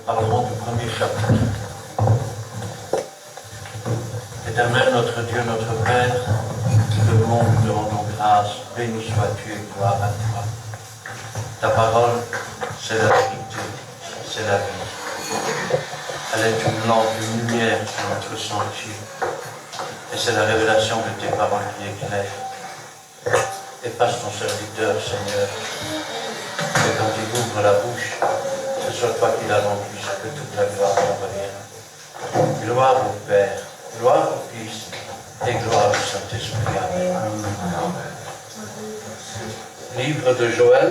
parlerons du premier chapitre. Éternel, notre Dieu, notre Père, nous te louons, nous te rendons grâce, béni sois-tu et gloire à toi. Ta parole, c'est la vérité, c'est la vie. Elle est une lampe, une lumière sur notre sentier. Et c'est la révélation de tes paroles qui éclaire. Efface ton serviteur, Seigneur, et quand il ouvre la bouche, ce soit toi qui la remplis, que toute la gloire te revienne. Gloire au Père, gloire au Fils, et gloire au Saint-Esprit. Amen. Livre de Joël.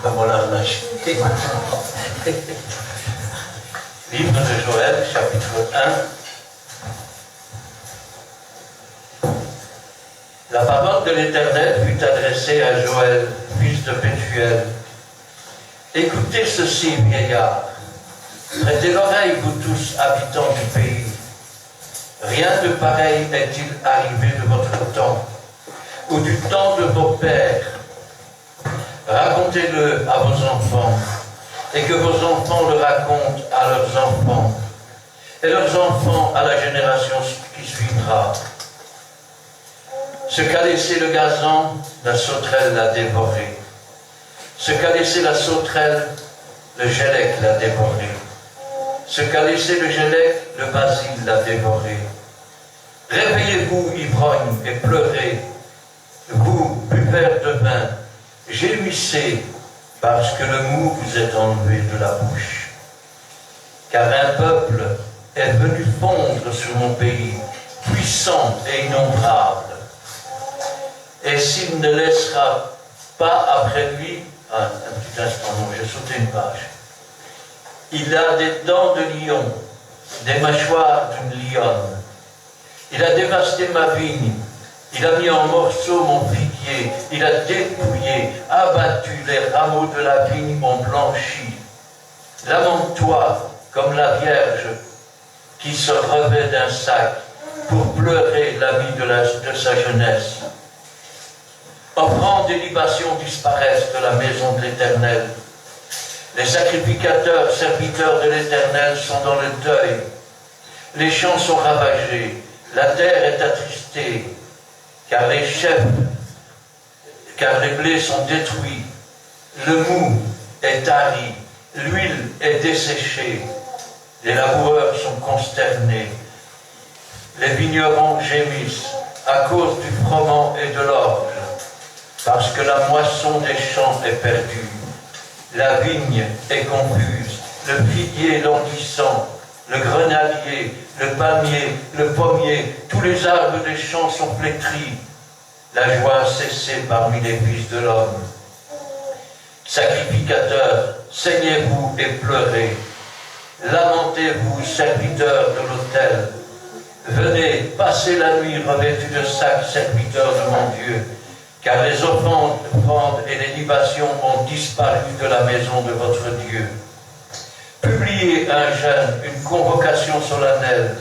Ben voilà, on a acheté. Livre de Joël, chapitre 1. La parole de l'Éternel fut adressée à Joël, fils de Pétuel. Écoutez ceci, vieillard. Prêtez l'oreille, vous tous, habitants du pays. Rien de pareil est-il arrivé de votre temps, ou du temps de vos pères. Racontez-le à vos enfants, et que vos enfants le racontent à leurs enfants, et leurs enfants à la génération qui suivra. Ce qu'a laissé le gazan, la sauterelle l'a dévoré. Ce qu'a laissé la sauterelle, le gélec l'a dévoré. Ce qu'a laissé le gélec, le basil l'a dévoré. Réveillez-vous, ivrognes, et pleurez. Vous, buveurs de vin, gémissez, parce que le mou vous est enlevé de la bouche. Car un peuple est venu fondre sur mon pays, puissant et innombrable. Et s'il ne laissera pas après lui, un petit instant, non, j'ai sauté une page. Il a des dents de lion, des mâchoires d'une lionne. Il a dévasté ma vigne, il a mis en morceaux mon figuier, il a dépouillé, abattu les rameaux de la vigne ont blanchi. Lamente-toi comme la Vierge qui se revêt d'un sac pour pleurer la vie de sa jeunesse. Offrandes et libations disparaissent de la maison de l'Éternel. Les sacrificateurs, serviteurs de l'Éternel sont dans le deuil. Les champs sont ravagés, la terre est attristée, car les blés sont détruits, le mou est tari, l'huile est desséchée, les laboureurs sont consternés, les vignerons gémissent à cause du froment et de l'orge, parce que la moisson des champs est perdue, la vigne est confuse, le figuier languissant, le grenadier, le palmier, le pommier, tous les arbres des champs sont flétris. La joie a cessé parmi les fils de l'homme. Sacrificateurs, saignez-vous et pleurez. Lamentez-vous, serviteurs de l'autel. Venez, passez la nuit revêtus de sacs, serviteurs de mon Dieu, car les offrandes et les libations ont disparu de la maison de votre Dieu. Publiez un jeûne, une convocation solennelle.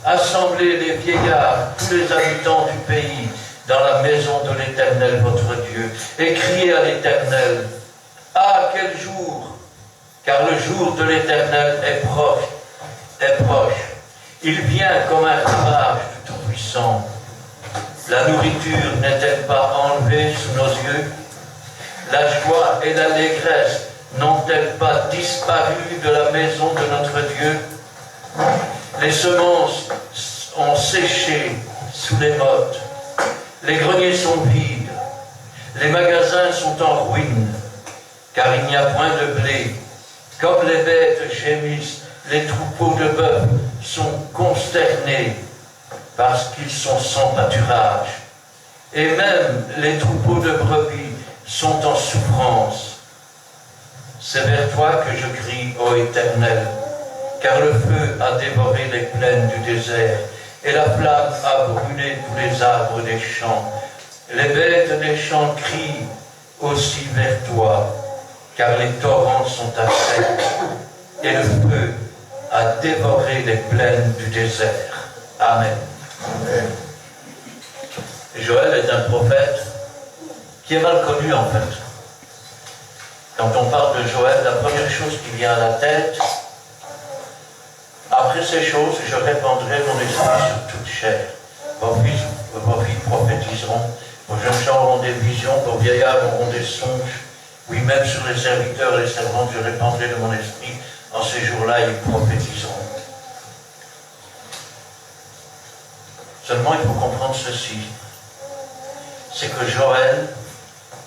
Assemblez les vieillards, tous les habitants du pays, dans la maison de l'Éternel, votre Dieu, et criez à l'Éternel. Ah, quel jour! Car le jour de l'Éternel est proche. Il vient comme un ravage du Tout-Puissant. La nourriture n'est-elle pas enlevée sous nos yeux? La joie et l'allégresse n'ont-elles pas disparu de la maison de notre Dieu? Les semences ont séché sous les mottes, les greniers sont vides, les magasins sont en ruine, car il n'y a point de blé. Comme les bêtes gémissent, les troupeaux de bœufs sont consternés, parce qu'ils sont sans pâturage. Et même les troupeaux de brebis sont en souffrance. C'est vers toi que je crie, ô Éternel, car le feu a dévoré les plaines du désert, et la flamme a brûlé tous les arbres des champs. Les bêtes des champs crient aussi vers toi, car les torrents sont à sec, et le feu a dévoré les plaines du désert. Amen. Amen. Joël est un prophète qui est mal connu en fait. Quand on parle de Joël, la première chose qui vient à la tête, après ces choses, je répandrai mon esprit sur toute chair. Vos filles prophétiseront, vos jeunes gens auront des visions, vos vieillards auront des songes. Oui, même sur les serviteurs et les servantes, je répandrai de mon esprit. En ces jours-là, ils prophétiseront. Seulement, il faut comprendre ceci. C'est que Joël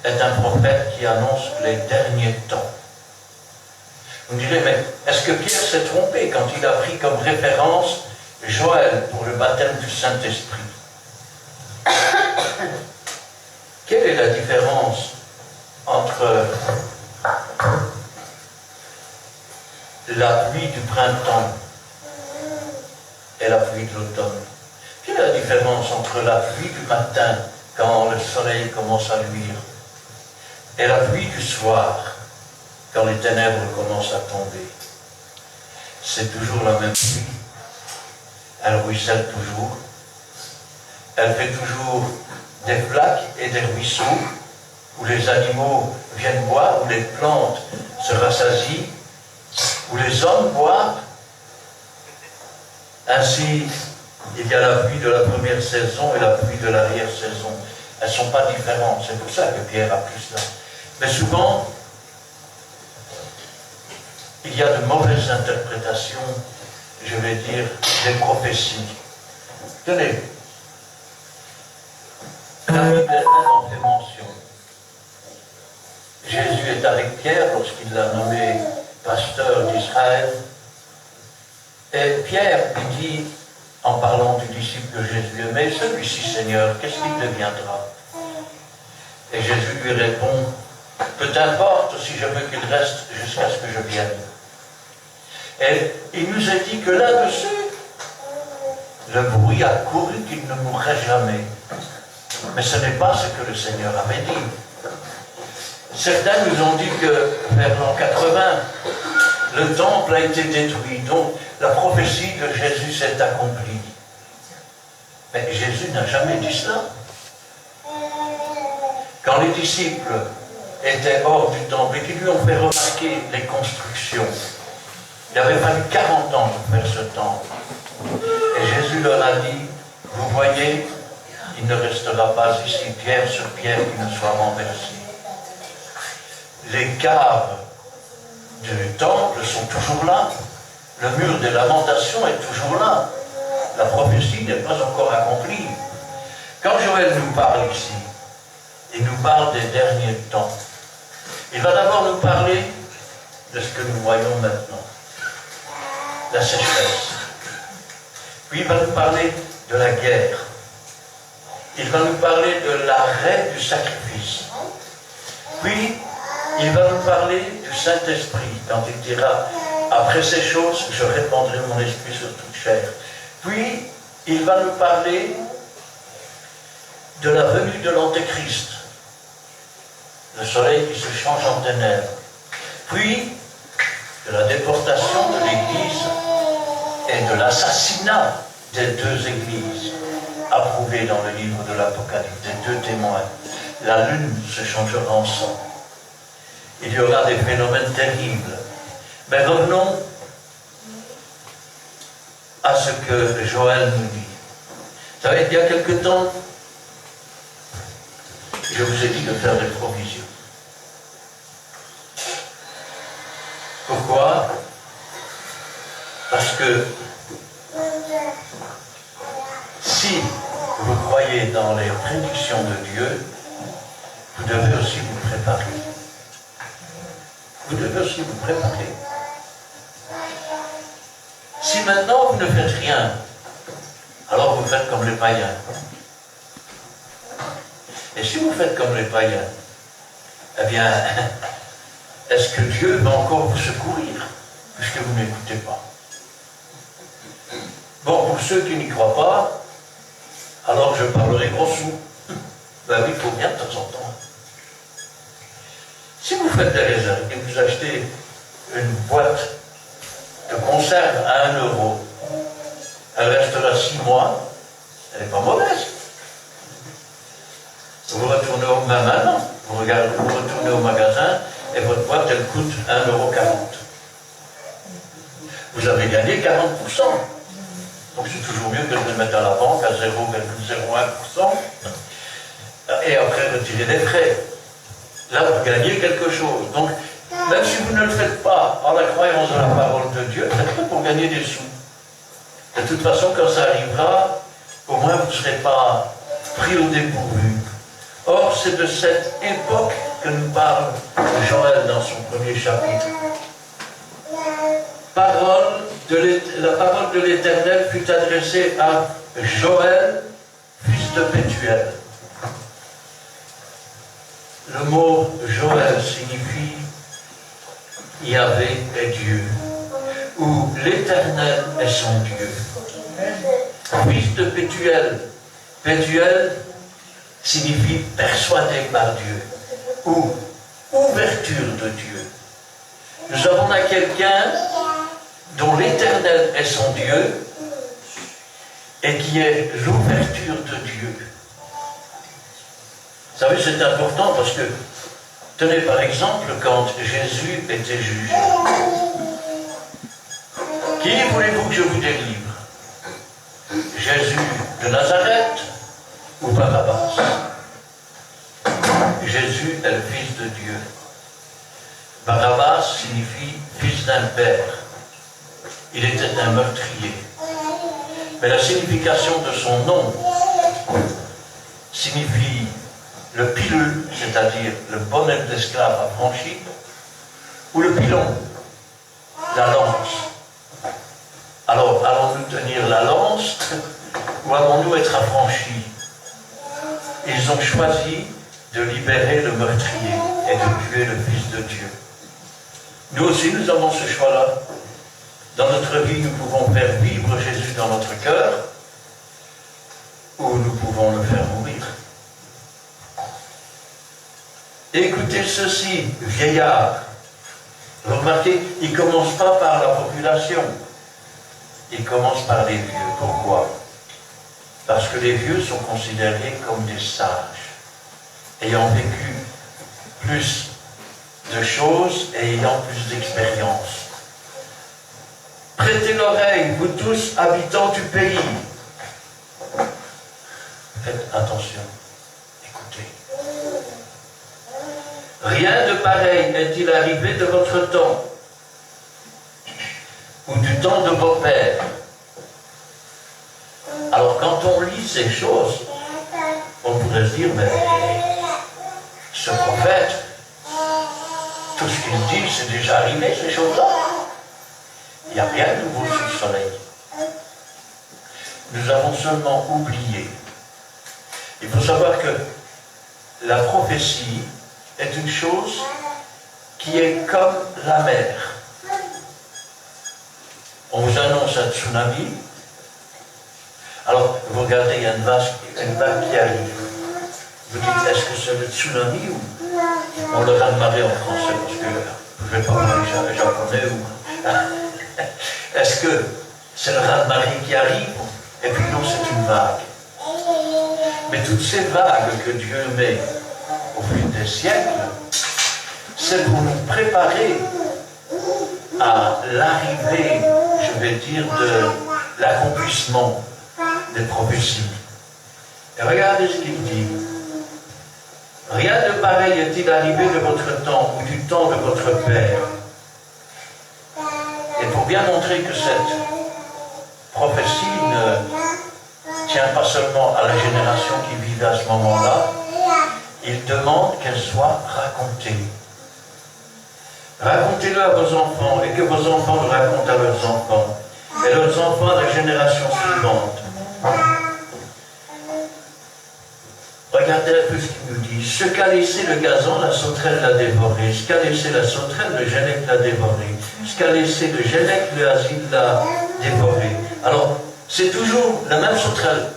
est un prophète qui annonce les derniers temps. Vous me direz, mais est-ce que Pierre s'est trompé quand il a pris comme référence Joël pour le baptême du Saint-Esprit? Quelle est la différence entre la pluie du printemps et la pluie de l'automne? Quelle est la différence entre la pluie du matin, quand le soleil commence à luire, et la pluie du soir, quand les ténèbres commencent à tomber? C'est toujours la même pluie. Elle ruisselle toujours. Elle fait toujours des flaques et des ruisseaux où les animaux viennent boire, où les plantes se rassasient, où les hommes boivent. Ainsi, il y a la pluie de la première saison et la pluie de l'arrière-saison. Elles ne sont pas différentes. C'est pour ça que Pierre a pris cela. Mais souvent, il y a de mauvaises interprétations, je vais dire, des prophéties. Tenez, la Bible elle-même en fait mention. Jésus est avec Pierre lorsqu'il l'a nommé pasteur d'Israël. Et Pierre lui dit, en parlant du disciple que Jésus aimait, celui-ci, Seigneur, qu'est-ce qu'il deviendra? Et Jésus lui répond, peu importe si je veux qu'il reste jusqu'à ce que je vienne. Et il nous a dit que là-dessus, le bruit a couru qu'il ne mourrait jamais. Mais ce n'est pas ce que le Seigneur avait dit. Certains nous ont dit que vers l'an 80, le temple a été détruit. Donc la prophétie de Jésus s'est accomplie. Mais Jésus n'a jamais dit cela. Quand les disciples étaient hors du temple et qu'ils lui ont fait remarquer les constructions, il avait fallu 40 ans pour faire ce temple. Et Jésus leur a dit, vous voyez, il ne restera pas ici pierre sur pierre qui ne soit renversée. Les caves du temple sont toujours là. Le mur des lamentations est toujours là. La prophétie n'est pas encore accomplie. Quand Joël nous parle ici, il nous parle des derniers temps. Il va d'abord nous parler de ce que nous voyons maintenant. La sécheresse. Puis il va nous parler de la guerre. Il va nous parler de l'arrêt du sacrifice. Puis il va nous parler du Saint-Esprit, quand il dira, après ces choses, je répandrai mon esprit sur toute chair. Puis il va nous parler de la venue de l'Antéchrist, le soleil qui se change en ténèbres. Puis de la déportation de l'Église et de l'assassinat des deux églises approuvées dans le livre de l'Apocalypse, des deux témoins. La lune se changera en sang. Il y aura des phénomènes terribles. Mais revenons à ce que Joël nous dit. Vous savez, il y a quelque temps, je vous ai dit de faire des provisions. Pourquoi? Parce que si vous croyez dans les prédictions de Dieu, vous devez aussi vous préparer. Vous devez aussi vous préparer. Si maintenant vous ne faites rien, alors vous faites comme les païens. Et si vous faites comme les païens, eh bien, est-ce que Dieu va encore vous secourir, puisque vous n'écoutez pas? Bon, pour ceux qui n'y croient pas, alors je parlerai gros sous. Ben oui, il faut bien de temps en temps. Si vous faites des réserves et vous achetez une boîte de conserve à 1 €, elle restera 6 mois, elle n'est pas mauvaise. Vous retournez au même an. Vous regardez, vous retournez au magasin et votre boîte, elle coûte 1,40 €. Vous avez gagné 40%. Donc c'est toujours mieux que de le mettre à la banque à 0,01% et après retirer les frais. Là, vous gagnez quelque chose. Donc, même si vous ne le faites pas en la croyance de la parole de Dieu, faites-le pour gagner des sous. De toute façon, quand ça arrivera, au moins vous ne serez pas pris au dépourvu. Or, c'est de cette époque que nous parle Joël dans son premier chapitre. La parole de l'Éternel fut adressée à Joël, fils de Pétuel. Le mot Joël signifie Yahvé est Dieu, ou l'Éternel est son Dieu. Fils de Pétuel. Pétuel signifie persuadé par Dieu, ou ouverture de Dieu. Nous avons là quelqu'un dont l'Éternel est son Dieu et qui est l'ouverture de Dieu. Vous savez, c'est important parce que, tenez par exemple, quand Jésus était jugé, qui voulez-vous que je vous délivre? Jésus de Nazareth ou Barabbas? Jésus est le Fils de Dieu. Barabbas signifie fils d'un père. Il était un meurtrier. Mais la signification de son nom signifie le pileux, c'est-à-dire le bonnet de l'esclave affranchi, ou le pilon, la lance. Alors, allons-nous tenir la lance ou allons-nous être affranchis? Ils ont choisi de libérer le meurtrier et de tuer le Fils de Dieu. Nous aussi, nous avons ce choix-là. Dans notre vie, nous pouvons faire vivre Jésus dans notre cœur, ou nous pouvons le faire mourir. Écoutez ceci, vieillard. Vous remarquez, il ne commence pas par la population, il commence par les vieux. Pourquoi? Parce que les vieux sont considérés comme des sages, ayant vécu plus de choses et ayant plus d'expérience. Prêtez l'oreille, vous tous, habitants du pays. Faites attention, écoutez. Rien de pareil est-il arrivé de votre temps, ou du temps de vos pères. Alors quand on lit ces choses, on pourrait se dire, mais ce prophète, tout ce qu'il dit, c'est déjà arrivé, ces choses-là. Il n'y a rien de nouveau sous le soleil. Nous avons seulement oublié. Il faut savoir que la prophétie est une chose qui est comme la mer. On vous annonce un tsunami. Alors, vous regardez, il y a une vague qui arrive. Vous dites, est-ce que c'est le tsunami ou on le raz-de-marée en français? Parce que je ne vais pas parler japonais ou... Est-ce que c'est le raz-de-marée qui arrive? Et puis non, c'est une vague. Mais toutes ces vagues que Dieu met au fil des siècles, c'est pour nous préparer à l'arrivée, je vais dire, de l'accomplissement des prophéties. Et regardez ce qu'il dit. Rien de pareil est-il arrivé de votre temps ou du temps de votre père. Et pour bien montrer que cette prophétie ne tient pas seulement à la génération qui vivait à ce moment-là, il demande qu'elle soit racontée. Racontez-le à vos enfants et que vos enfants le racontent à leurs enfants et leurs enfants à la génération suivante. Regardez un peu ce qu'il nous dit. Ce qu'a laissé le gazon, la sauterelle l'a dévoré. Ce qu'a laissé la sauterelle, le gélec l'a dévoré. Ce qu'a laissé le gélec, le asile l'a dévoré. Alors, c'est toujours la même sauterelle.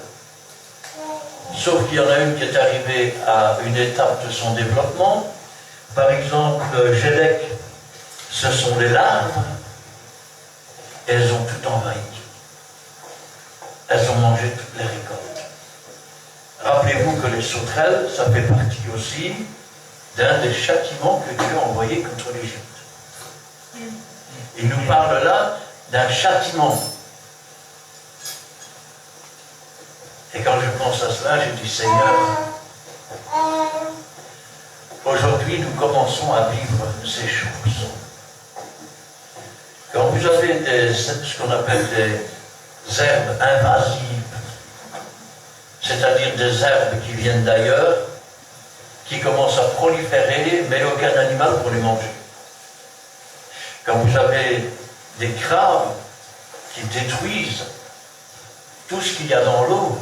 Sauf qu'il y en a une qui est arrivée à une étape de son développement. Par exemple, le gélec, ce sont les larves. Elles ont tout envahi. Elles ont mangé toutes les récoltes. Rappelez-vous que les sauterelles, ça fait partie aussi d'un des châtiments que Dieu a envoyés contre l'Égypte. Il nous parle là d'un châtiment. Et quand je pense à cela, je dis, Seigneur, aujourd'hui nous commençons à vivre ces choses. Quand vous avez ce qu'on appelle des herbes invasives, c'est-à-dire des herbes qui viennent d'ailleurs, qui commencent à proliférer, mais aucun animal pour les manger. Quand vous avez des crabe qui détruisent tout ce qu'il y a dans l'eau,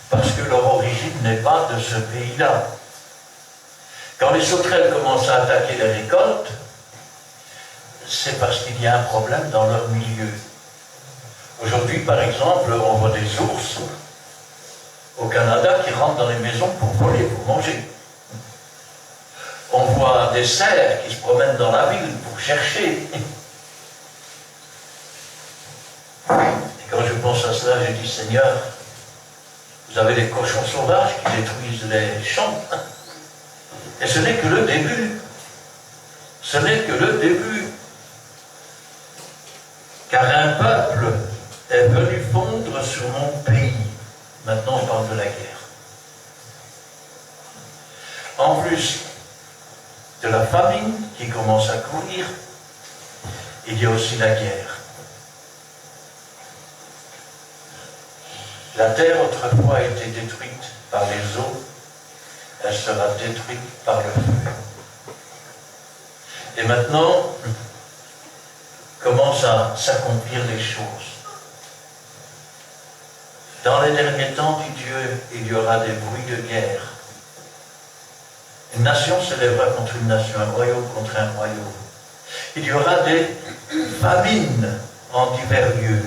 parce que leur origine n'est pas de ce pays-là. Quand les sauterelles commencent à attaquer les récoltes, c'est parce qu'il y a un problème dans leur milieu. Aujourd'hui, par exemple, on voit des ours au Canada qui rentrent dans les maisons pour voler, pour manger. On voit des cerfs qui se promènent dans la ville pour chercher. Et quand je pense à cela, je dis, Seigneur, vous avez des cochons sauvages qui détruisent les champs. Et ce n'est que le début. Ce n'est que le début. Car un peuple est venu fondre sur mon pays. Maintenant, on parle de la guerre. En plus de la famine qui commence à courir, il y a aussi la guerre. La terre autrefois a été détruite par les eaux, elle sera détruite par le feu. Et maintenant, commencent à s'accomplir les choses. Dans les derniers temps, dit Dieu, il y aura des bruits de guerre. Une nation se lèvera contre une nation, un royaume contre un royaume. Il y aura des famines en divers lieux.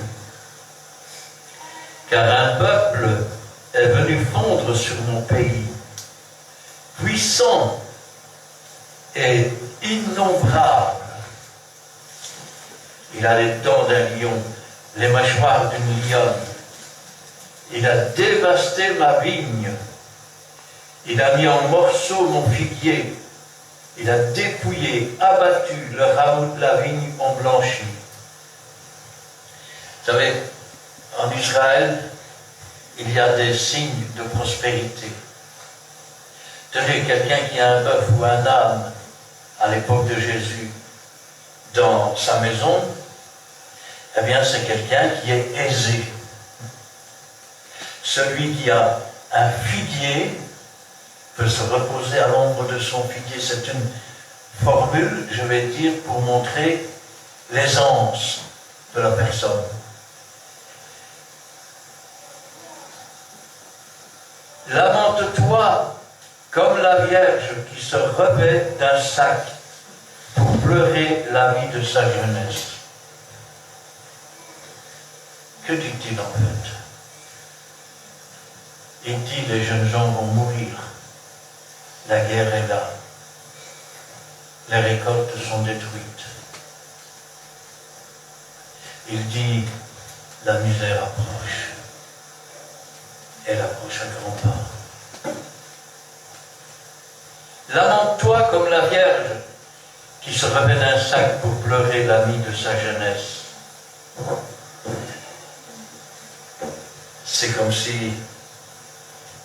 Car un peuple est venu fondre sur mon pays, puissant et innombrable. Il a les dents d'un lion, les mâchoires d'une lionne. Il a dévasté ma vigne. Il a mis en morceaux mon figuier. Il a dépouillé, abattu, le rameau de la vigne ont blanchi. Vous savez, en Israël, il y a des signes de prospérité. Tenez, quelqu'un qui a un bœuf ou un âne à l'époque de Jésus dans sa maison, eh bien c'est quelqu'un qui est aisé. Celui qui a un figuier peut se reposer à l'ombre de son figuier. C'est une formule, je vais dire, pour montrer l'aisance de la personne. Lamente-toi comme la Vierge qui se revêt d'un sac pour pleurer la vie de sa jeunesse. Que dit-il en fait? Il dit, les jeunes gens vont mourir. La guerre est là. Les récoltes sont détruites. Il dit, la misère approche. Elle approche à grands pas. Lamente-toi comme la Vierge qui se revêt d'un sac pour pleurer l'ami de sa jeunesse. C'est comme si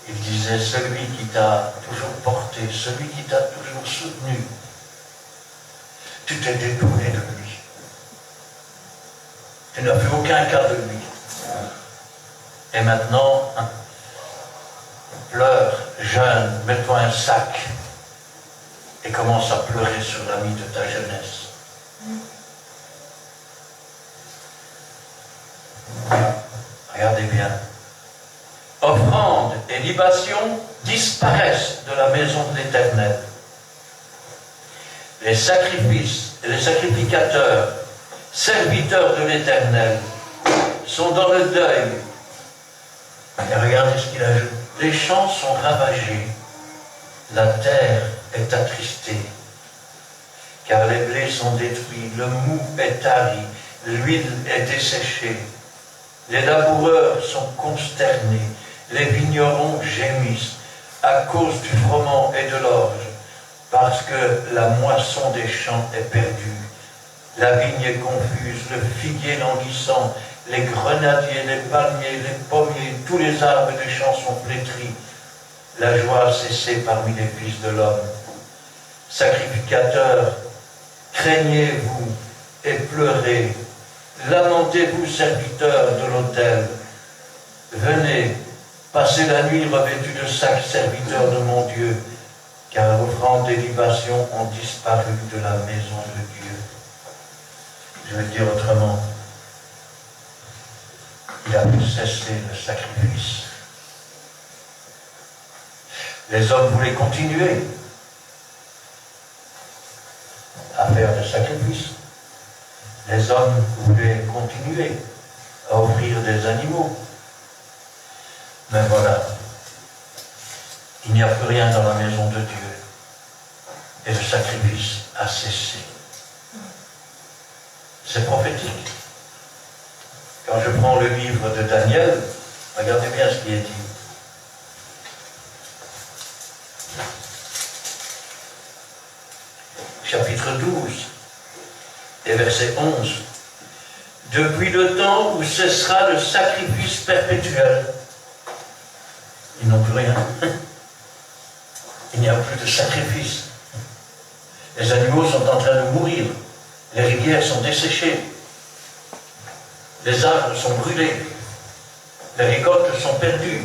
il disait, celui qui t'a toujours porté, celui qui t'a toujours soutenu, tu t'es détourné de lui. Tu n'as fait aucun cas de lui. Et maintenant, pleure, jeune, mets-toi un sac et commence à pleurer sur l'ami de ta jeunesse. Regardez bien. Offrandes et libations disparaissent de la maison de l'Éternel. Les sacrifices et les sacrificateurs, serviteurs de l'Éternel, sont dans le deuil. Et regardez ce qu'il ajoute. Les champs sont ravagés, la terre est attristée, car les blés sont détruits, le mou est tari, l'huile est desséchée, les laboureurs sont consternés, les vignerons gémissent à cause du froment et de l'orge. parce que la moisson des champs est perdue, la vigne est confuse, le figuier languissant, les grenadiers, les palmiers, les pommiers, tous les arbres des champs sont flétris. La joie a cessé parmi les fils de l'homme. Sacrificateurs, craignez-vous et pleurez. Lamentez-vous, serviteurs de l'autel. Venez, passez la nuit revêtus de sacs, serviteurs de mon Dieu, car offrandes et libations ont disparu de la maison de Dieu. Je vais dire autrement, il a fait cesser le sacrifice. Les hommes voulaient continuer à faire des sacrifices. Les hommes voulaient continuer à offrir des animaux. Mais voilà, il n'y a plus rien dans la maison de Dieu. Et le sacrifice a cessé. C'est prophétique. Quand je prends le livre de Daniel, regardez bien ce qui est dit. Chapitre 12 et verset 11. Depuis le temps où cessera le sacrifice perpétuel, ils n'ont plus rien. Il n'y a plus de sacrifice. Les animaux sont en train de mourir. Les rivières sont desséchées. Les arbres sont brûlés. Les récoltes sont perdues.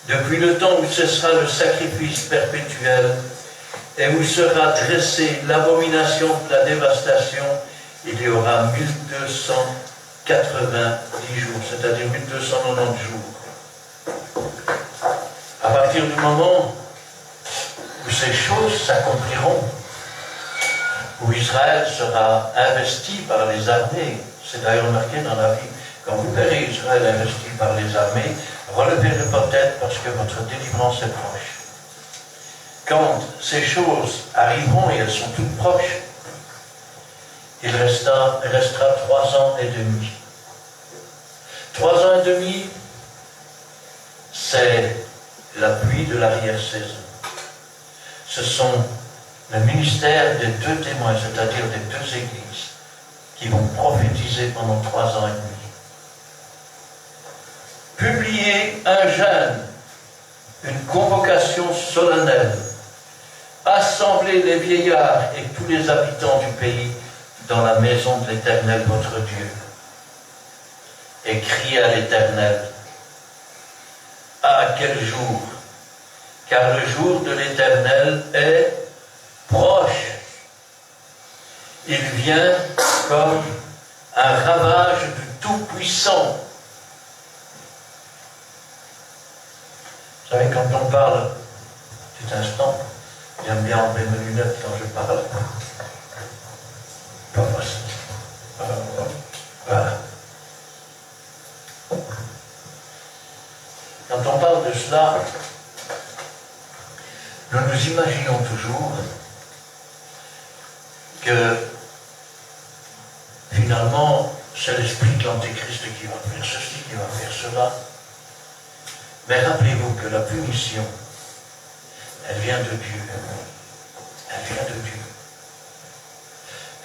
Depuis le temps où cessera le sacrifice perpétuel et où sera dressée l'abomination de la dévastation, il y aura 1290 jours, c'est-à-dire 1290 jours. À partir du moment où ces choses s'accompliront, où Israël sera investi par les armées, c'est d'ailleurs marqué dans la Bible, quand vous verrez Israël investi par les armées, relevez-le peut-être parce que votre délivrance est proche. Quand ces choses arriveront, et elles sont toutes proches, il restera 3 ans et demi. 3 ans et demi, c'est la pluie de l'arrière-saison. Ce sont le ministère des 2 témoins, c'est-à-dire des 2 églises, qui vont prophétiser pendant 3 ans et demi. Publier un jeûne, une convocation solennelle, assembler les vieillards et tous les habitants du pays dans la maison de l'Éternel votre Dieu, et crier à l'Éternel. Ah, quel jour! Car le jour de l'Éternel est proche. Il vient comme un ravage du Tout-Puissant. Vous savez, quand on parle, petit instant, j'aime bien enlever mes lunettes quand je parle. Pas facile. Voilà. Quand on parle de cela, nous nous imaginons toujours que finalement, c'est l'esprit de l'Antéchrist qui va faire ceci, qui va faire cela. Mais rappelez-vous que la punition, elle vient de Dieu. Elle vient de Dieu.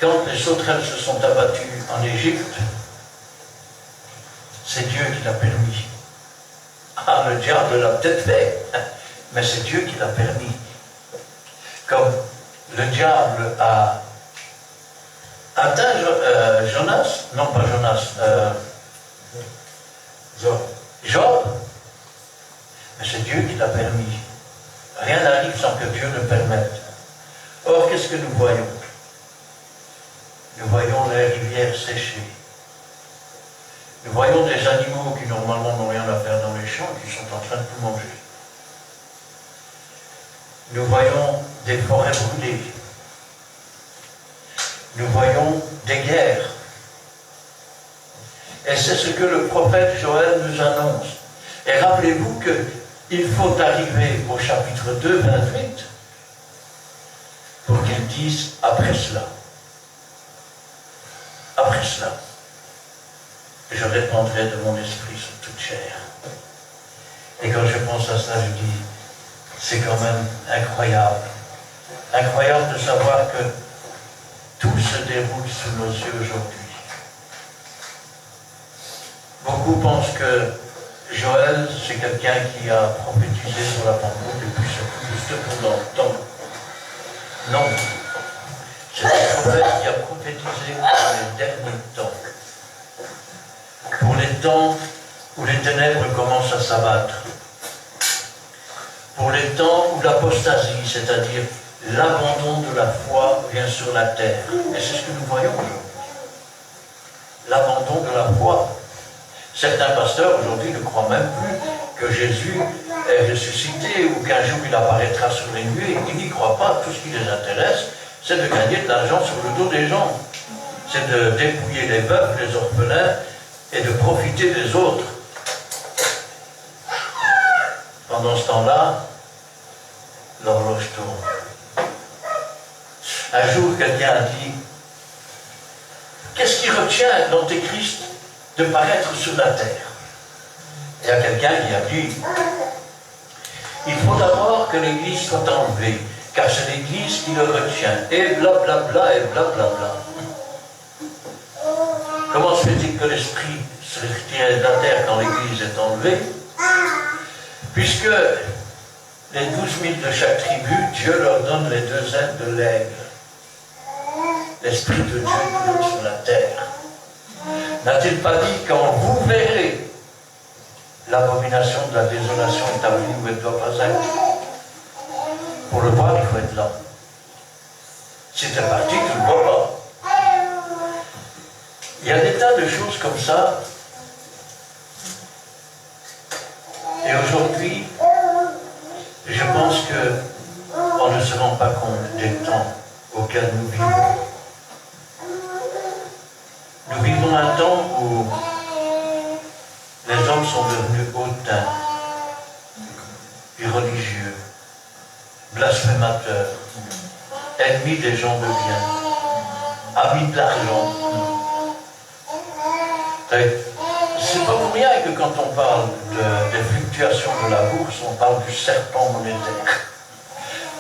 Quand les sauterelles se sont abattues en Égypte, c'est Dieu qui l'a permis. Ah, le diable l'a peut-être fait, mais c'est Dieu qui l'a permis. Comme le diable a atteint Jonas, non pas Jonas, Job, mais c'est Dieu qui l'a permis. Rien n'arrive sans que Dieu le permette. Or, qu'est-ce que nous voyons? Nous voyons les rivières séchées. Nous voyons des animaux qui normalement n'ont rien à faire dans les champs, qui sont en train de tout manger. Nous voyons des forêts brûlées. Nous voyons des guerres. Et c'est ce que le prophète Joël nous annonce. Et rappelez-vous qu'il faut arriver au chapitre 2, 28, pour qu'il dise après cela. Après cela, je répandrai de mon esprit sur toute chair. Et quand je pense à ça, je dis, c'est quand même incroyable. Incroyable de savoir que tout se déroule sous nos yeux aujourd'hui. Beaucoup pensent que Joël, c'est quelqu'un qui a prophétisé sur la Pentecôte et puis surtout juste dans le temps. Non. C'est un prophète qui a prophétisé pour les derniers temps. Pour les temps où les ténèbres commencent à s'abattre. Pour les temps où l'apostasie, c'est-à-dire l'abandon de la foi, vient sur la terre. Et c'est ce que nous voyons aujourd'hui. L'abandon de la foi. Certains pasteurs aujourd'hui ne croient même plus que Jésus est ressuscité ou qu'un jour il apparaîtra sur les nuées. Ils n'y croient pas. Tout ce qui les intéresse, c'est de gagner de l'argent sur le dos des gens. C'est de dépouiller les veufs, les orphelins et de profiter des autres. Pendant ce temps-là, l'horloge tourne. Un jour, quelqu'un a dit, qu'est-ce qui retient l'Antéchrist de paraître sur la terre? Il y a quelqu'un qui a dit, il faut d'abord que l'Église soit enlevée, car c'est l'Église qui le retient, et blablabla, et blablabla. Comment se fait-il que l'Esprit se retire de la terre quand l'Église est enlevée? Puisque les 12 000 de chaque tribu, Dieu leur donne les 2 ailes de l'aigle. L'Esprit de Dieu coule sur la terre. N'a-t-il pas dit, quand vous verrez l'abomination de la désolation établie où elle ne doit pas être? Pour le voir, il faut être là. Si tu es parti, tu ne le vois pas. Il y a des tas de choses comme ça. Et aujourd'hui, je pense qu'on ne se rend pas compte des temps auxquels nous vivons. Nous vivons un temps où les hommes sont devenus hautains, irreligieux, blasphémateurs, ennemis des gens de bien, amis de l'argent. C'est pas pour rien que quand on parle des fluctuations de la bourse, on parle du serpent monétaire.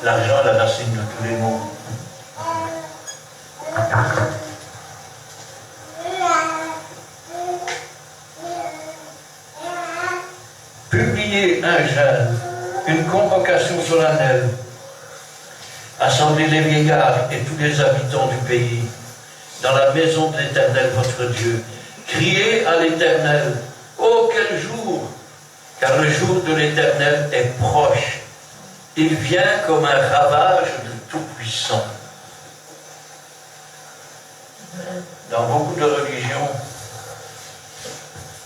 L'argent est la racine de tous les maux. Publier un jeûne, une convocation solennelle, assembler les vieillards et tous les habitants du pays, dans la maison de l'Éternel votre Dieu. Criez à l'Éternel, ô quel jour, car le jour de l'Éternel est proche. Il vient comme un ravage de Tout-Puissant. Dans beaucoup de religions,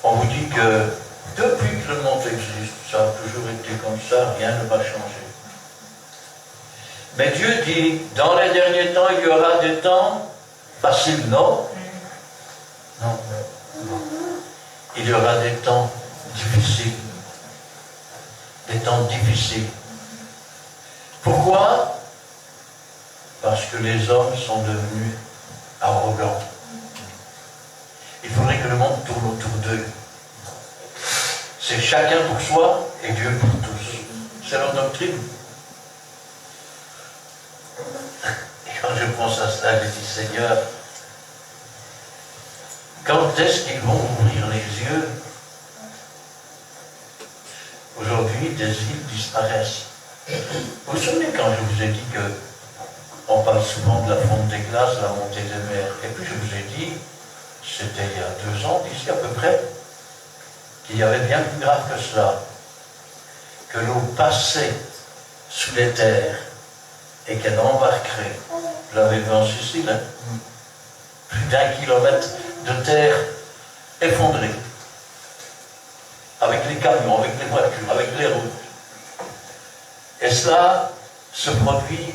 on vous dit que depuis que le monde existe, ça a toujours été comme ça, rien ne va changer. Mais Dieu dit, dans les derniers temps, il y aura des temps faciles, non? Non. Il y aura des temps difficiles. Des temps difficiles. Pourquoi? Parce que les hommes sont devenus arrogants. Il faudrait que le monde tourne autour d'eux. C'est chacun pour soi et Dieu pour tous. C'est leur doctrine. Et quand je pense à cela, je dis, Seigneur, quand est-ce qu'ils vont ouvrir les yeux? Aujourd'hui, des îles disparaissent. Vous vous souvenez quand je vous ai dit que on parle souvent de la fonte des glaces, la montée des mers, et puis je vous ai dit, c'était il y a 2 ans, d'ici à peu près, qu'il y avait bien plus grave que cela, que l'eau passait sous les terres et qu'elle embarquerait. Je l'avais vu en Sicile, hein, plus d'1 kilomètre de terre effondrée, avec les camions, avec les voitures, avec les routes. Et cela se produit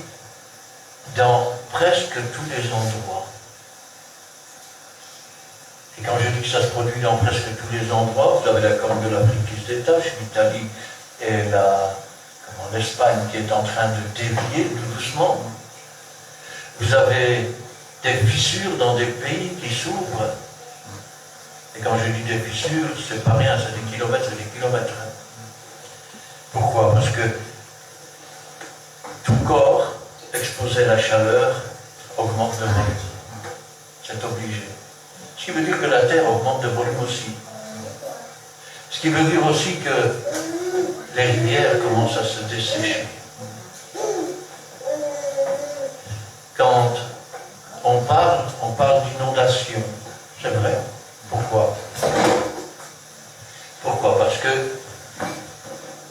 dans presque tous les endroits. Et quand je dis que ça se produit dans presque tous les endroits, vous avez la corne de l'Afrique qui se détache, l'Italie et l'Espagne qui est en train de dévier tout doucement. Vous avez des fissures dans des pays qui s'ouvrent. Et quand je dis des fissures, c'est pas rien, c'est des kilomètres et des kilomètres. Pourquoi? Parce que tout corps exposé à la chaleur, augmente le volume. C'est obligé. Ce qui veut dire que la terre augmente de volume aussi. Ce qui veut dire aussi que les rivières commencent à se dessécher. Quand on parle d'inondation. C'est vrai. Pourquoi? Pourquoi? Parce que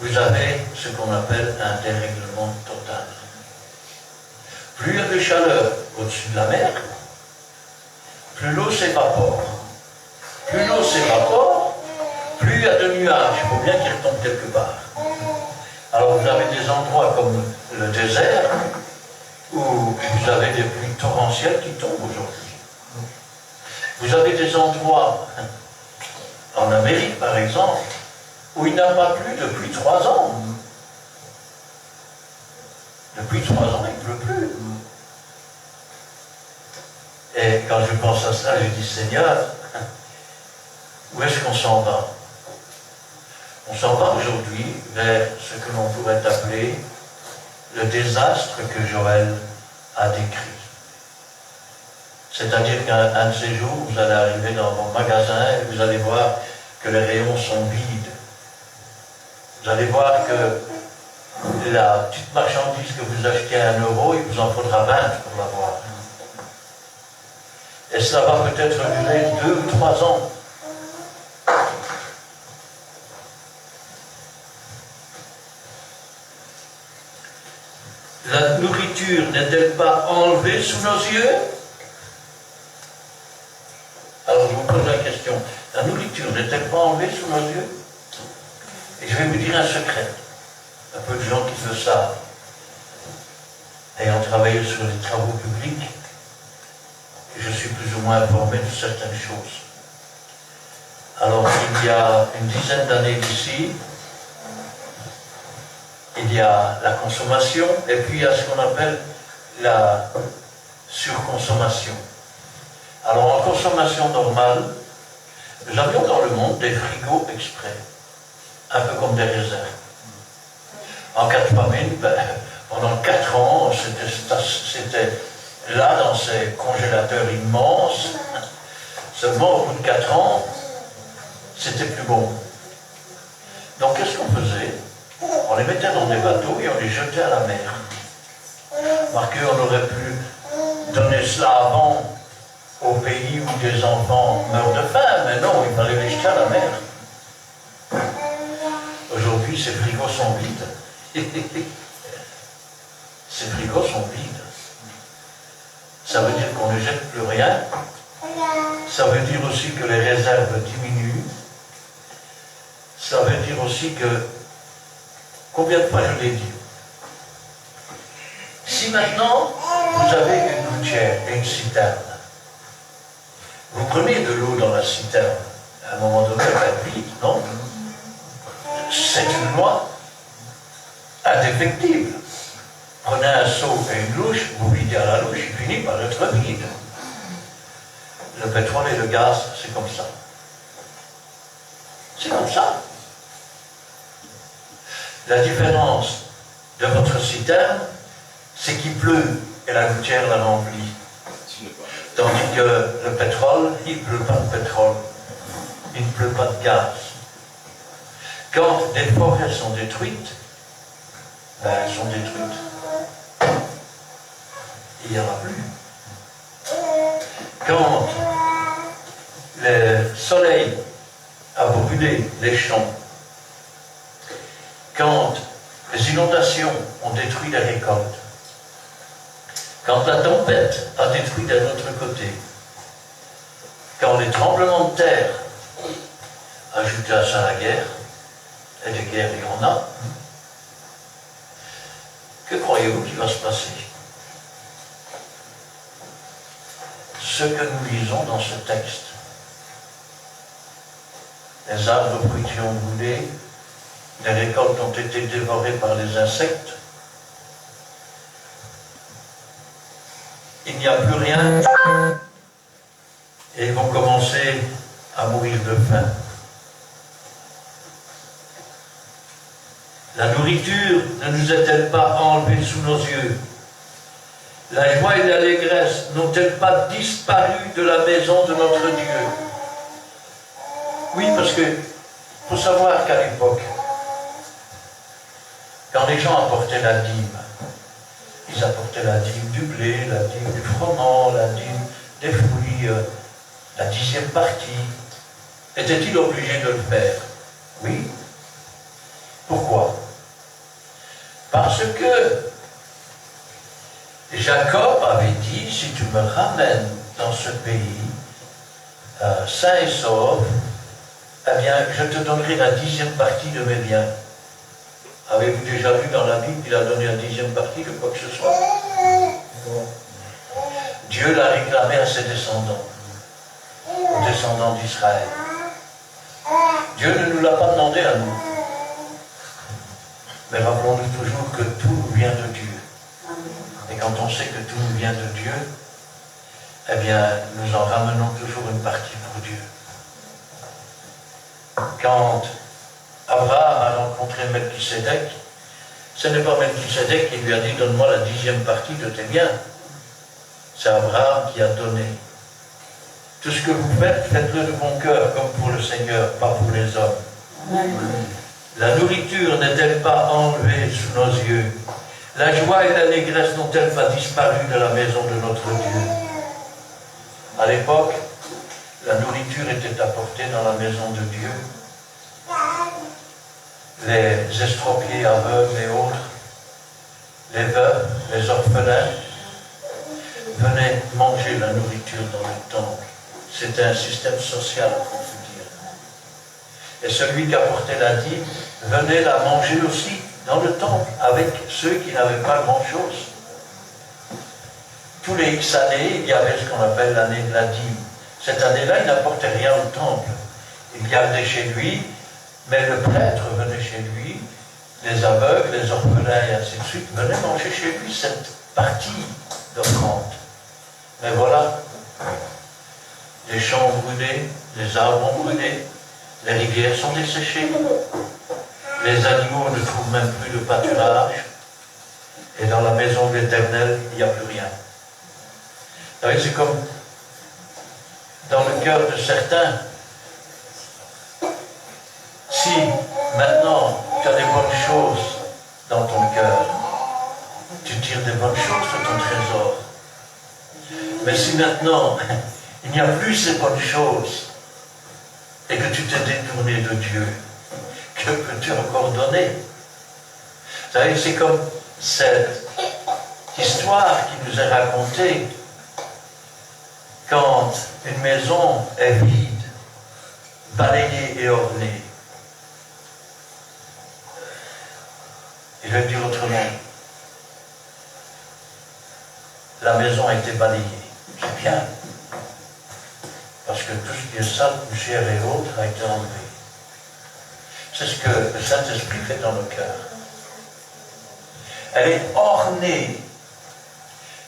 vous avez ce qu'on appelle un dérèglement total. Plus il y a de chaleur au-dessus de la mer, plus l'eau s'évapore. Plus l'eau s'évapore, plus il y a de nuages. Il faut bien qu'ils retombent quelque part. Alors vous avez des endroits comme le désert, où vous avez des pluies torrentielles qui tombent aujourd'hui. Vous avez des endroits, en Amérique par exemple, où il n'y a pas plu depuis 3 ans. Depuis 3 ans, il ne pleut plus. Et quand je pense à ça, je dis, Seigneur, où est-ce qu'on s'en va? On s'en va aujourd'hui vers ce que l'on pourrait appeler le désastre que Joël a décrit. C'est-à-dire qu'un de ces jours, vous allez arriver dans vos magasins et vous allez voir que les rayons sont vides. Vous allez voir que la petite marchandise que vous achetez à 1 euro, il vous en faudra 20 pour l'avoir. Et cela va peut-être durer 2 ou 3 ans. La nourriture n'est-elle pas enlevée sous nos yeux? Alors je vous pose la question, la nourriture n'est-elle pas enlevée sous nos yeux? Et je vais vous dire un secret. Un peu de gens qui le savent. Ayant travaillé sur les travaux publics, je suis plus ou moins informé de certaines choses. Alors il y a une dizaine d'années d'ici, il y a la consommation, et puis il y a ce qu'on appelle la surconsommation. Alors en consommation normale, nous avions dans le monde des frigos exprès, un peu comme des réserves. En cas de famine, pendant 4 ans, c'était là dans ces congélateurs immenses. Seulement au bout de 4 ans, c'était plus bon. Donc qu'est-ce qu'on faisait? On les mettait dans des bateaux et on les jetait à la mer. Parce qu'on aurait pu donner cela avant au pays où des enfants meurent de faim, mais non, il fallait les jeter à la mer. Aujourd'hui, ces frigos sont vides. Ces frigos sont vides. Ça veut dire qu'on ne jette plus rien. Ça veut dire aussi que les réserves diminuent. Ça veut dire aussi que, combien de fois je l'ai dit, si maintenant vous avez une gouttière et une citerne, vous prenez de l'eau dans la citerne, à un moment donné, elle va être vide, non? C'est une loi indéfectible. Prenez un seau et une louche, vous videz à la louche, il finit par être vide. Le pétrole et le gaz, c'est comme ça. C'est comme ça. La différence de votre citerne, c'est qu'il pleut et la gouttière la remplit. Tandis que le pétrole, il ne pleut pas de pétrole. Il ne pleut pas de gaz. Quand des forêts sont détruites, ben, elles sont détruites. Il n'y en a plus. Quand le soleil a brûlé les champs, quand les inondations ont détruit les récoltes, quand la tempête a détruit d'un autre côté, quand les tremblements de terre ajoutaient à ça la guerre, et des guerres il y en a, que croyez-vous qu'il va se passer? Ce que nous lisons dans ce texte. Les arbres fruitiers ont brûlé, les récoltes ont été dévorées par les insectes. Il n'y a plus rien et ils vont commencer à mourir de faim. La nourriture ne nous est-elle pas enlevée sous nos yeux? La joie et l'allégresse n'ont-elles pas disparu de la maison de notre Dieu? Oui, parce que faut savoir qu'à l'époque, quand les gens apportaient la dîme, ils apportaient la dîme du blé, la dîme du froment, la dîme des fruits, la 10e partie. Était-il obligé de le faire? Oui. Pourquoi? Parce que Jacob avait dit, si tu me ramènes dans ce pays, sain et sauf, eh bien, je te donnerai la 10e partie de mes biens. Avez-vous déjà vu dans la Bible qu'il a donné la 10e partie de quoi que ce soit? Dieu l'a réclamé à ses descendants, aux descendants d'Israël. Dieu ne nous l'a pas demandé à nous. Mais rappelons-nous toujours que tout nous vient de Dieu. Et quand on sait que tout nous vient de Dieu, eh bien, nous en ramenons toujours une partie pour Dieu. Quand Abraham a rencontré Melchisédek, ce n'est pas Melchisédek qui lui a dit « Donne-moi la 10e partie de tes biens ». C'est Abraham qui a donné. Tout ce que vous faites, faites-le de bon cœur, comme pour le Seigneur, pas pour les hommes. La nourriture n'est-elle pas enlevée sous nos yeux? La joie et l'allégresse n'ont-elles pas disparu de la maison de notre Dieu? À l'époque, la nourriture était apportée dans la maison de Dieu. Les estropiés, aveugles et autres, les veuves, les orphelins, venaient manger la nourriture dans le temple. C'était un système social, on peut dire. Et celui qui apportait la dîme venait la manger aussi dans le temple, avec ceux qui n'avaient pas grand-chose. Tous les X années, il y avait ce qu'on appelle l'année de la dîme. Cette année-là, il n'apportait rien au temple. Il gardait chez lui, mais le prêtre venait chez lui, les aveugles, les orphelins et ainsi de suite, venaient manger chez lui cette partie d'offrande. Mais voilà, les champs ont brûlé, les arbres ont brûlé, les rivières sont desséchées, les animaux ne trouvent même plus de pâturage, et dans la maison de l'Éternel, il n'y a plus rien. Vous savez, c'est comme dans le cœur de certains. Si maintenant tu as des bonnes choses dans ton cœur, tu tires des bonnes choses de ton trésor. Mais si maintenant il n'y a plus ces bonnes choses et que tu t'es détourné de Dieu, que peux-tu encore donner? Vous savez, c'est comme cette histoire qui nous est racontée quand une maison est vide, balayée et ornée. Et je vais le dire autrement. La maison a été balayée. C'est bien. Parce que tout ce qui est sale, poussière et autres a été enlevé. C'est ce que le Saint-Esprit fait dans le cœur. Elle est ornée.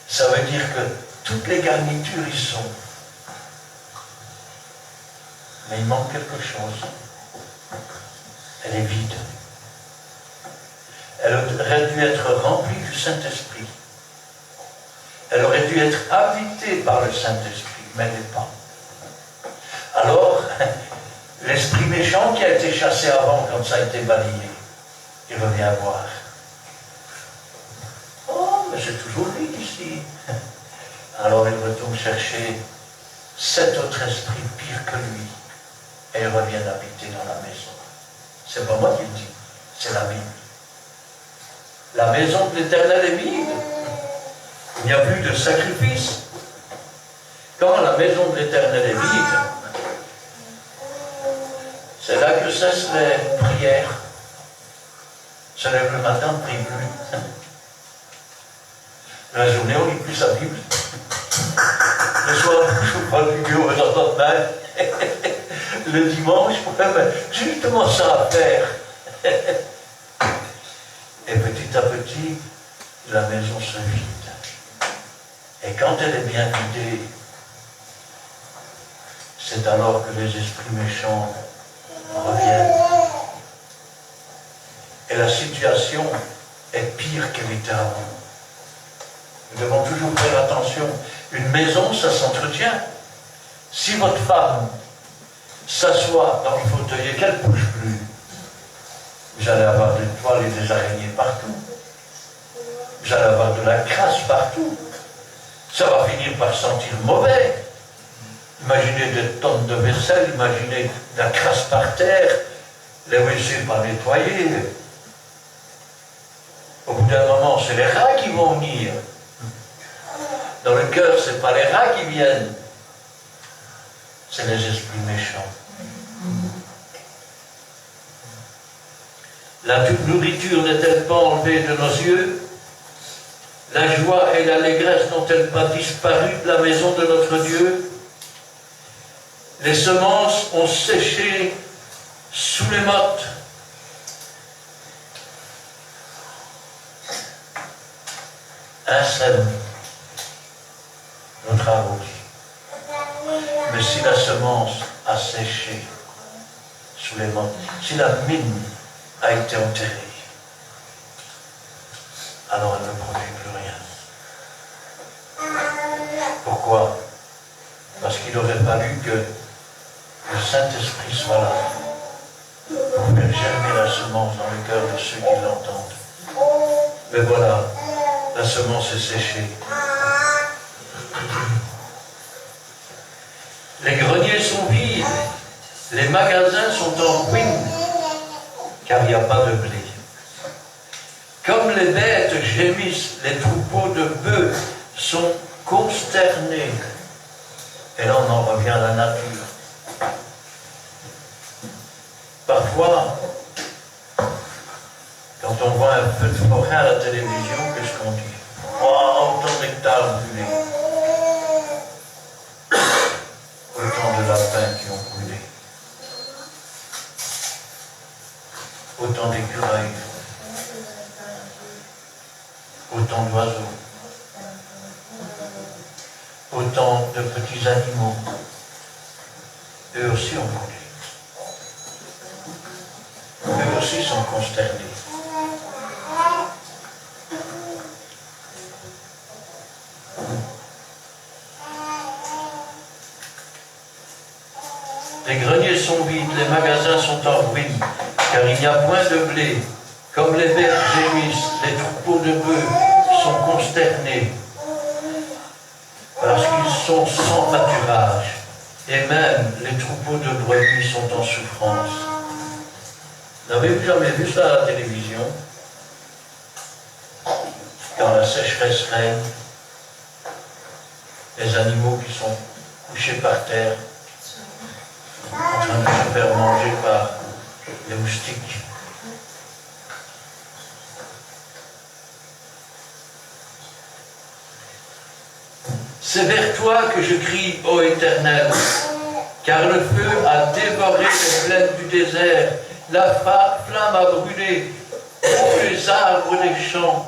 Ça veut dire que toutes les garnitures y sont. Mais il manque quelque chose. Elle est vide. Elle aurait dû être remplie du Saint-Esprit. Elle aurait dû être habitée par le Saint-Esprit, mais elle n'est pas. Alors, l'esprit méchant qui a été chassé avant, quand ça a été balayé, il revient voir. Oh, mais c'est toujours lui ici. Alors il retourne chercher cet autre esprit pire que lui, et il revient habiter dans la maison. C'est pas moi qui le dis, c'est la Bible. La maison de l'Éternel est vide. Il n'y a plus de sacrifice. Quand la maison de l'Éternel est vide, c'est là que cessent les prières. Se lève le matin, on ne prie plus. La journée, on ne lit plus sa Bible. Le soir, je prends le vidéo aux entendements. Le dimanche, j'ai justement ça à faire. Et petit à petit, la maison se vide. Et quand elle est bien vidée, c'est alors que les esprits méchants reviennent. Et la situation est pire qu'elle était avant. Nous devons toujours faire attention. Une maison, ça s'entretient. Si votre femme s'assoit dans le fauteuil et qu'elle ne bouge plus, vous allez avoir des toiles et des araignées partout. Vous allez avoir de la crasse partout. Ça va finir par sentir mauvais. Imaginez des tonnes de vaisselle, imaginez de la crasse par terre, les WC pas nettoyés. Au bout d'un moment, c'est les rats qui vont venir. Dans le cœur, ce n'est pas les rats qui viennent, c'est les esprits méchants. La nourriture n'est-elle pas enlevée de nos yeux? La joie et l'allégresse n'ont-elles pas disparu de la maison de notre Dieu? Les semences ont séché sous les mottes. Un sème, notre arrose. Mais si la semence a séché sous les mottes, si la mine a été enterrée, alors elle ne produit plus rien. Pourquoi? Parce qu'il aurait fallu que le Saint-Esprit soit là pour faire germer la semence dans le cœur de ceux qui l'entendent. Mais voilà, la semence est séchée. Les greniers sont vides, les magasins sont en ruine, car il n'y a pas de blé. Comme les bêtes gémissent, les troupeaux de bœufs sont consternés. Et là, on en revient à la nature. Parfois, quand on voit un feu de forêt à la télévision, qu'est-ce qu'on dit? Oh, autant d'hectares brûlés. Autant de lapins qui ont brûlé. Autant d'écureuils. Autant d'oiseaux. Autant de petits animaux. Eux aussi ont brûlé. Eux aussi sont consternés. Les greniers sont vides, les magasins sont en ruine, car il n'y a point de blé. Comme les bêtes gémissent, les troupeaux de bœufs sont consternés, parce qu'ils sont sans pâturage, et même les troupeaux de brebis sont en souffrance. N'avez-vous jamais vu ça à la télévision? Quand la sécheresse règne, les animaux qui sont couchés par terre, en train de se faire manger par les moustiques. C'est vers toi que je crie, ô Éternel, car le feu a dévoré les plaines du désert, la flamme a brûlé tous les arbres des champs,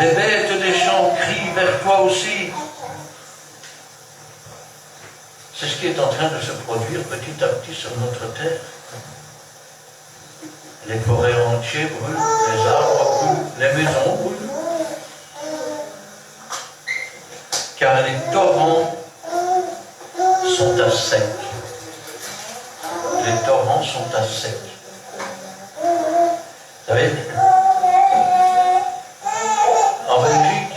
les bêtes des champs crient vers toi aussi. C'est ce qui est en train de se produire petit à petit sur notre terre. Les forêts entières brûlent, les arbres brûlent, les maisons brûlent. Car les torrents sont à sec. Les torrents sont à sec. Vous savez, en Belgique,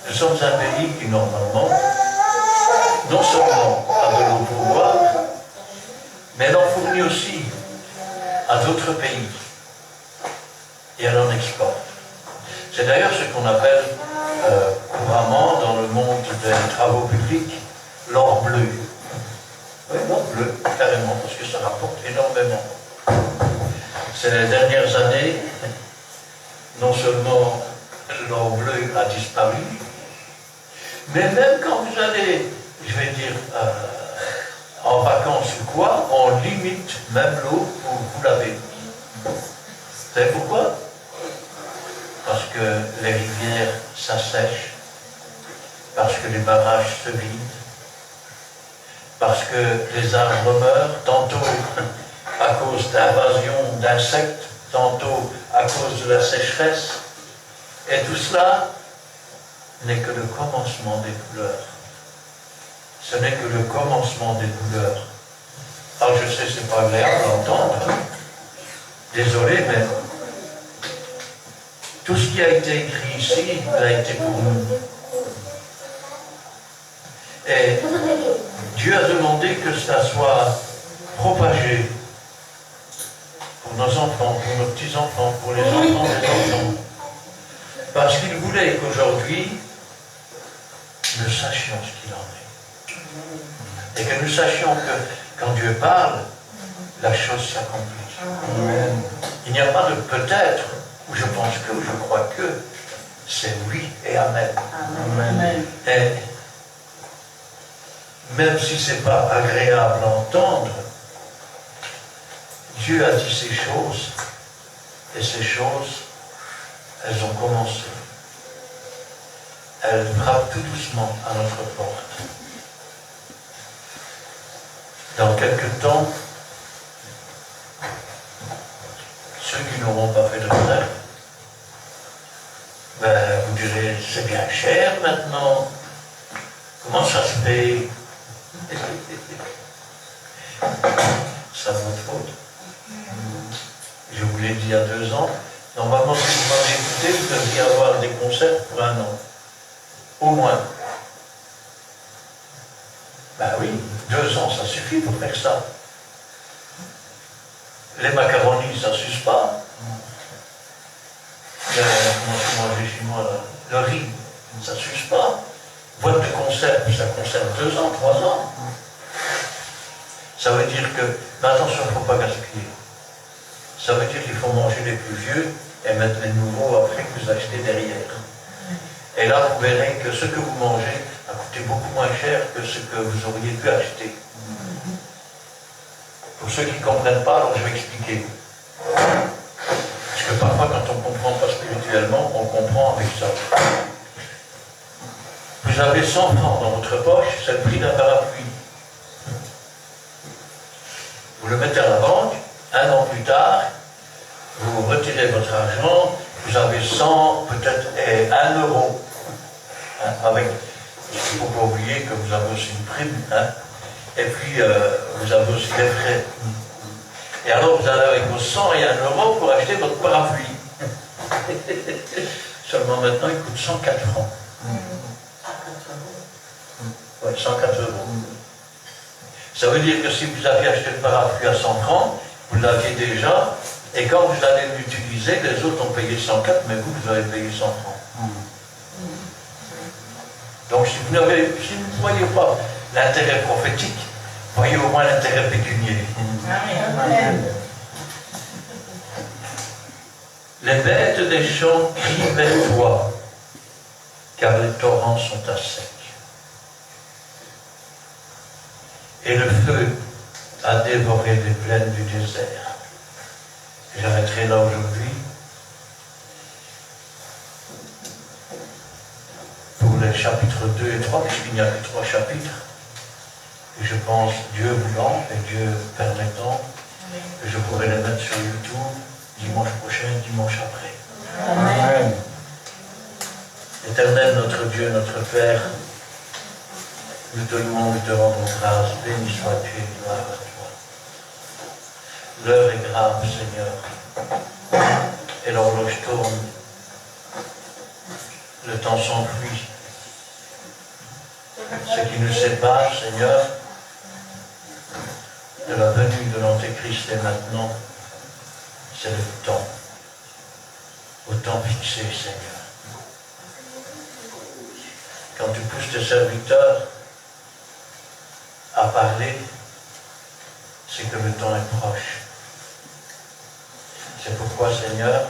nous sommes un pays qui normalement, non seulement a de l'eau pour boire, mais elle en fournit aussi à d'autres pays. Et elle en exporte. C'est d'ailleurs ce qu'on appelle couramment dans le monde des travaux publics l'or bleu. Oui, l'or bleu, carrément, parce que ça rapporte énormément. Ces dernières années, non seulement l'or bleu a disparu, mais même quand vous allez, je vais dire, en vacances ou quoi, on limite même l'eau pour vous laver. Vous savez pourquoi? Parce que les rivières s'assèchent, parce que les barrages se vident, parce que les arbres meurent, tantôt à cause d'invasion d'insectes, tantôt à cause de la sécheresse. Et tout cela n'est que le commencement des douleurs. Ce n'est que le commencement des douleurs. Alors je sais, c'est pas agréable à entendre. Désolé, mais tout ce qui a été écrit ici a été pour nous. Et Dieu a demandé que cela soit propagé pour nos enfants, pour nos petits-enfants, pour les enfants des enfants. Parce qu'il voulait qu'aujourd'hui, nous sachions ce qu'il en est. Et que nous sachions que quand Dieu parle, la chose s'accomplit. Amen. Il n'y a pas de peut-être, ou je pense que, ou je crois que, c'est oui et amen. Amen. Et même si ce n'est pas agréable à entendre, Dieu a dit ces choses, et ces choses, elles ont commencé. Elles frappent tout doucement à notre porte. Dans quelque temps, ceux qui n'auront pas fait de rêve, ben, vous direz, c'est bien cher maintenant, comment ça se fait? C'est votre faute. Je vous l'ai dit il y a 2 ans, normalement si vous m'avez écouté, vous devriez avoir des concerts pour 1 an. Au moins. Ben oui, 2 ans, ça suffit pour faire ça. Les macaronis, ça ne s'use pas. Comment je mangeais chez moi, le riz, ça ne s'use pas. Boîte de conserve, ça conserve 2 ans, 3 ans. Ça veut dire que, mais attention, il ne faut pas gaspiller. Ça veut dire qu'il faut manger les plus vieux et mettre les nouveaux après que vous achetez derrière. Et là, vous verrez que ce que vous mangez a coûté beaucoup moins cher que ce que vous auriez pu acheter. Pour ceux qui ne comprennent pas, alors je vais expliquer. Parce que parfois, quand on ne comprend pas spirituellement, on comprend avec ça. Vous avez 100 francs dans votre poche, c'est le prix d'un parapluie. Vous le mettez à la banque, 1 an plus tard, vous retirez votre argent, vous avez 100, peut-être 1 euro. Hein, avec, il ne faut pas oublier que vous avez aussi une prime. Hein, et puis, vous avez aussi les frais. Et alors, vous allez avec vos 100 et 1 euro pour acheter votre parapluie. Seulement maintenant, il coûte 104 francs. Oui, 104 euros. Ça veut dire que si vous aviez acheté le parapluie à 100 francs, vous l'aviez déjà, et quand vous allez l'utiliser, les autres ont payé 104, mais vous avez payé 100 francs. Donc si vous ne voyez pas l'intérêt prophétique, voyez au moins l'intérêt pécunier. Les bêtes des champs crient vers toi, car les torrents sont à sec. Et le feu a dévoré les plaines du désert. J'arrêterai là aujourd'hui. Pour les chapitres 2 et 3, puisqu'il n'y a que 3 chapitres. Et je pense, Dieu voulant et Dieu permettant, que je pourrai les mettre sur YouTube dimanche prochain, dimanche après. Amen. Éternel, notre Dieu, notre Père, nous te louons, nous te rendons grâce, béni sois-tu et gloire à toi. L'heure est grave, Seigneur, et l'horloge tourne, le temps s'enfuit. Ce qui nous sépare, Seigneur, de la venue de l'Antéchrist et maintenant, c'est le temps. Au temps fixé, Seigneur. Quand tu pousses tes serviteurs à parler, c'est que le temps est proche. C'est pourquoi, Seigneur,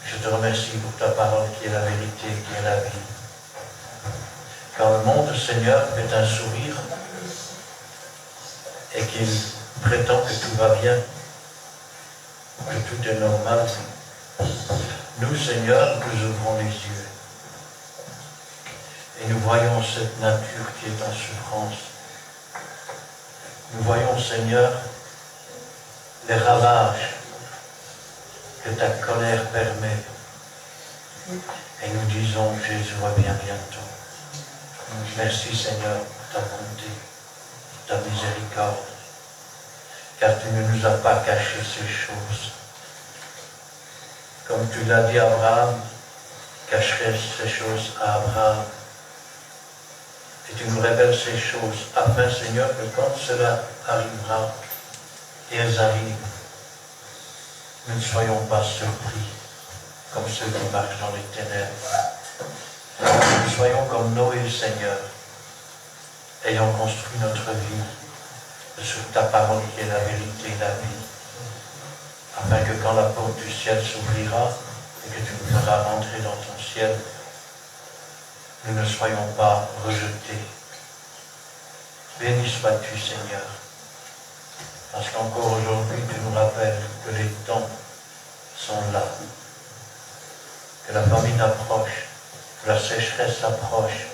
je te remercie pour ta parole qui est la vérité, qui est la vie. Quand le monde, Seigneur, fait un sourire et qu'il prétend que tout va bien, que tout est normal, nous, Seigneur, nous ouvrons les yeux et nous voyons cette nature qui est en souffrance. Nous voyons, Seigneur, les ravages que ta colère permet, Et nous disons, Jésus revient bientôt. Merci Seigneur pour ta bonté, pour ta miséricorde, car tu ne nous as pas caché ces choses. Comme tu l'as dit à Abraham, cacherais ces choses à Abraham. Et tu nous révèles ces choses, afin, Seigneur, que quand cela arrivera, et elles arrivent, nous ne soyons pas surpris, comme ceux qui marchent dans les ténèbres. Nous soyons comme Noé, Seigneur, ayant construit notre vie sur ta parole qui est la vérité et la vie, afin que quand la porte du ciel s'ouvrira et que tu nous feras rentrer dans ton ciel, nous ne soyons pas rejetés. Béni sois-tu, Seigneur, parce qu'encore aujourd'hui, tu nous rappelles que les temps sont là, que la famine approche, que la sécheresse approche.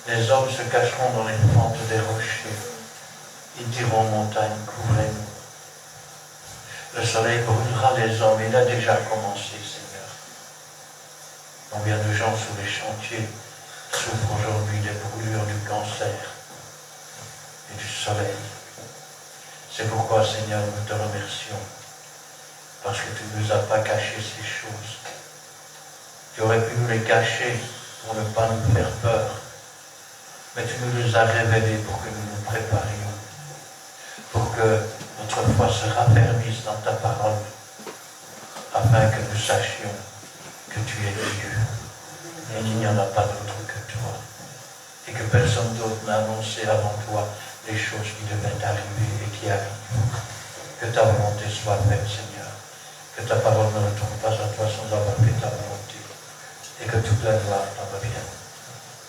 Les hommes se cacheront dans les fentes des rochers. Ils diront aux montagnes, couvrez-nous. Le soleil brûlera les hommes. Il a déjà commencé, Seigneur. Combien de gens sous les chantiers souffrent aujourd'hui des brûlures du cancer et du soleil. C'est pourquoi, Seigneur, nous te remercions, parce que tu ne nous as pas caché ces choses. Tu aurais pu nous les cacher pour ne pas nous faire peur, mais tu nous les as révélés pour que nous nous préparions, pour que notre foi se raffermisse dans ta parole, afin que nous sachions que tu es Dieu, et qu'il n'y en a pas d'autre que toi, et que personne d'autre n'a annoncé avant toi les choses qui devaient arriver et qui arrivent. Que ta volonté soit faite, Seigneur, que ta parole ne retourne pas à toi sans avoir fait ta volonté, et que toute la gloire t'en revienne.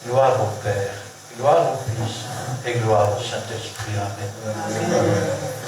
Gloire au Père, gloire au Fils, et gloire au Saint-Esprit. Amen.